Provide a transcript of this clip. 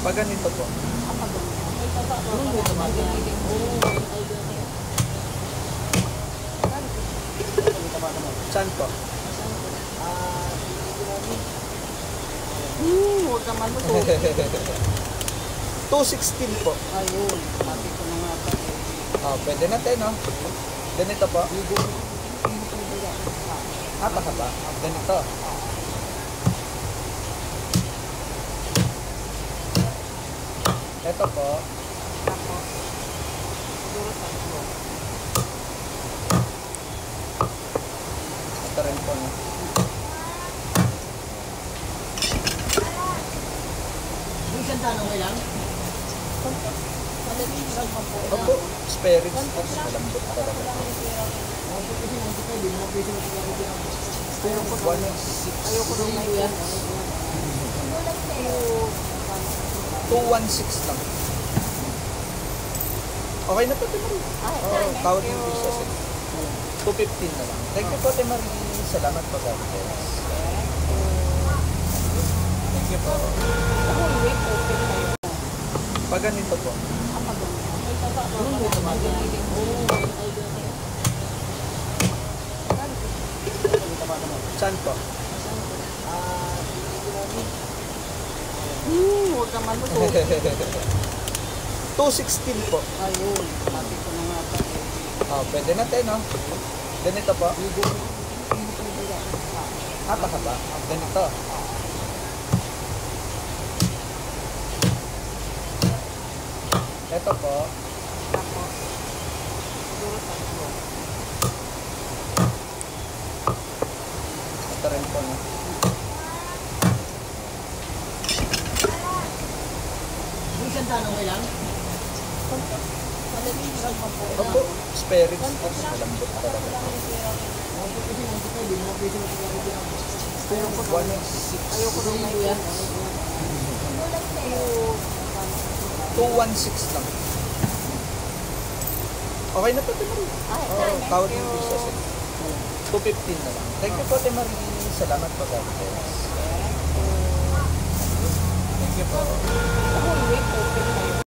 Pag ganito po. Saan po? Huwag naman mo to. 216 po. Ayun, sabi ko na nga pa. Pwede natin, no? Ganito po. Pakaba. Ganito. Ito po. Ito rin po, no? Isang tanong mo lang? Opo, spare ribs po. Malambot talaga. 1.6. Ayoko nung may yan. 216 lang. Okay na po, Timari. Tawad yung piso. 215 na lang. Thank you po, Timari. Salamat po, God bless. Thank you po. Pag ganito po. Saan po? Huwag naman mo to. 216 po. Ayun, sabi ko na nga pa. Pwede natin, no? Ganito po. Pakaba. Ganito. Ito po. Ito rin po, no? Isang tanong mo lang? Opo, spare ribs po. Malambot talaga. 1.6. Ayoko nung may yan. 216 lang. Okay na po, Timari. Tawad yung piso. 215 na lang. Thank you po, Timari. Salamat po, God bless. Thank you po.